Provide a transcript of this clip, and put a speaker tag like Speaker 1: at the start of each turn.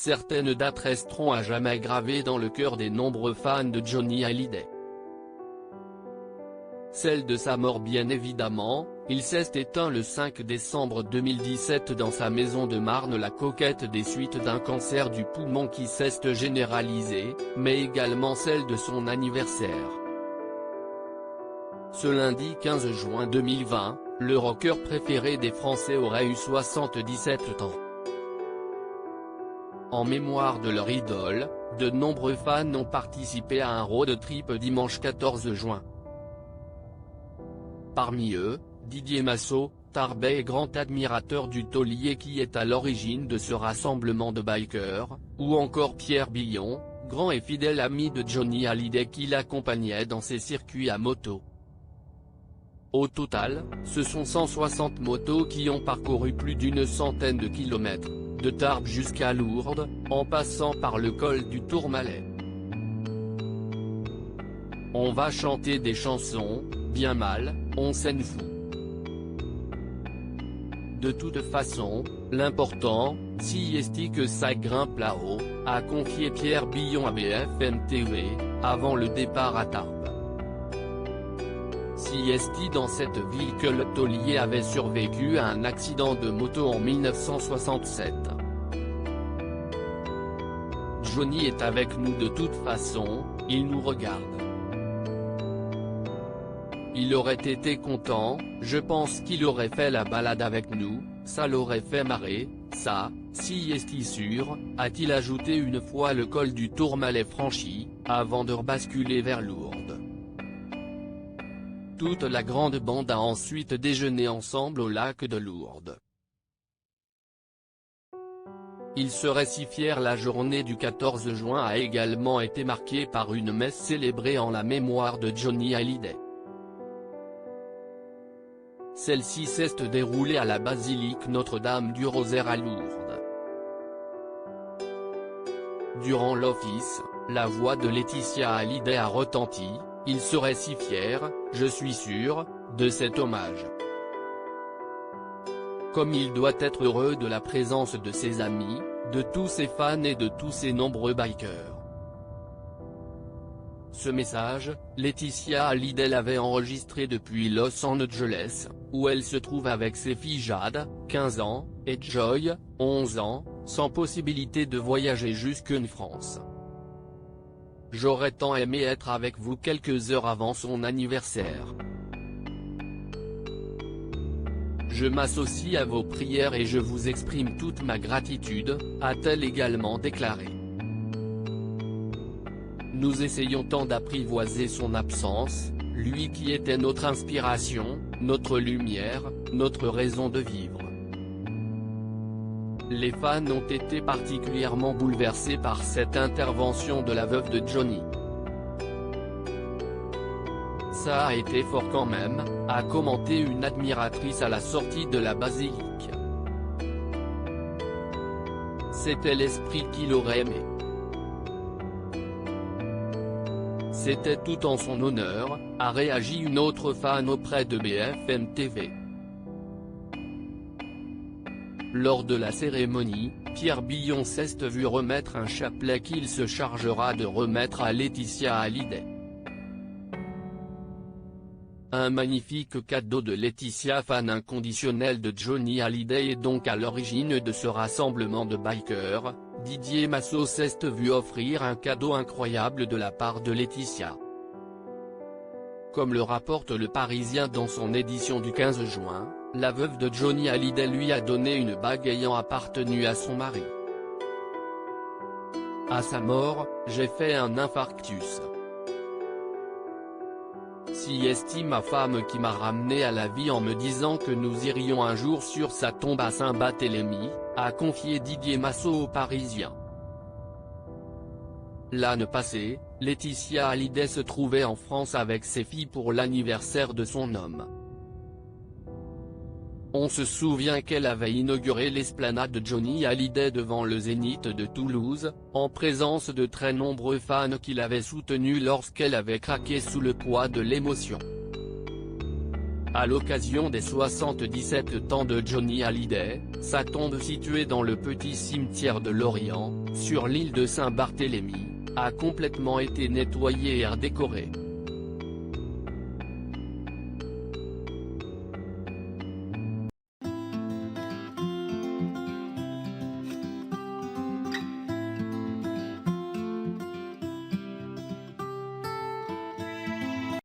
Speaker 1: certaines dates resteront à jamais gravées dans le cœur des nombreux fans de Johnny Hallyday. Celle de sa mort bien évidemment, il s'est éteint le 5 décembre 2017 dans sa maison de Marne-la-Coquette des suites d'un cancer du poumon qui s'est généralisé, mais également celle de son anniversaire. Ce lundi 15 juin 2020, le rocker préféré des Français aurait eu 77 ans. En mémoire de leur idole, de nombreux fans ont participé à un road trip dimanche 14 juin. Parmi eux, Didier Massot, Tarbet et grand admirateur du taulier qui est à l'origine de ce rassemblement de bikers, ou encore Pierre Billon, grand et fidèle ami de Johnny Hallyday qui l'accompagnait dans ses circuits à moto. Au total, ce sont 160 motos qui ont parcouru plus d'une centaine de kilomètres, de Tarbes jusqu'à Lourdes, en passant par le col du Tourmalet. On va chanter des chansons, bien mal, on s'en fout. De toute façon, l'important, si est que ça grimpe là-haut, a confié Pierre Billon à BFM TV, avant le départ à Tarbes. Si est dans cette ville que le taulier avait survécu à un accident de moto en 1967. Johnny est avec nous de toute façon, il nous regarde. Il aurait été content, je pense qu'il aurait fait la balade avec nous, ça l'aurait fait marrer, ça, si est sûr, a-t-il ajouté une fois le col du Tourmalet franchi, avant de rebasculer vers Lourdes. Toute la grande bande a ensuite déjeuné ensemble au lac de Lourdes. Il serait si fier. La journée du 14 juin a également été marquée par une messe célébrée en la mémoire de Johnny Hallyday. Celle-ci s'est déroulée à la basilique Notre-Dame du Rosaire à Lourdes. Durant l'office, la voix de Laetitia Hallyday a retenti, « Il serait si fier, je suis sûr, de cet hommage. Comme il doit être heureux de la présence de ses amis, de tous ses fans et de tous ses nombreux bikers. » Ce message, Laetitia Hallyday l'avait enregistré depuis Los Angeles, où elle se trouve avec ses filles Jade, 15 ans, et Joy, 11 ans, sans possibilité de voyager jusqu'en France. J'aurais tant aimé être avec vous quelques heures avant son anniversaire. Je m'associe à vos prières et je vous exprime toute ma gratitude, a-t-elle également déclaré. Nous essayons tant d'apprivoiser son absence, lui qui était notre inspiration, notre lumière, notre raison de vivre. Les fans ont été particulièrement bouleversés par cette intervention de la veuve de Johnny. Ça a été fort quand même, a commenté une admiratrice à la sortie de la basilique. C'était l'esprit qu'il aurait aimé. C'était tout en son honneur, a réagi une autre fan auprès de BFM TV. Lors de la cérémonie, Pierre Billon s'est vu remettre un chapelet qu'il se chargera de remettre à Laetitia Hallyday. Un magnifique cadeau de Laetitia, fan inconditionnelle de Johnny Hallyday, et donc à l'origine de ce rassemblement de bikers. Didier Massot s'est vu offrir un cadeau incroyable de la part de Laetitia. Comme le rapporte Le Parisien dans son édition du 15 juin, la veuve de Johnny Hallyday lui a donné une bague ayant appartenu à son mari. À sa mort, j'ai fait un infarctus. Si est ma femme qui m'a ramené à la vie en me disant que nous irions un jour sur sa tombe à Saint-Barthélemy, a confié Didier Massot au Parisien. L'année passée, Laetitia Hallyday se trouvait en France avec ses filles pour l'anniversaire de son homme. On se souvient qu'elle avait inauguré l'esplanade de Johnny Hallyday devant le Zénith de Toulouse, en présence de très nombreux fans qui l'avaient soutenue lorsqu'elle avait craqué sous le poids de l'émotion. À l'occasion des 77 ans de Johnny Hallyday, sa tombe située dans le petit cimetière de Lorient, sur l'île de Saint-Barthélemy, a complètement été nettoyée et redécorée.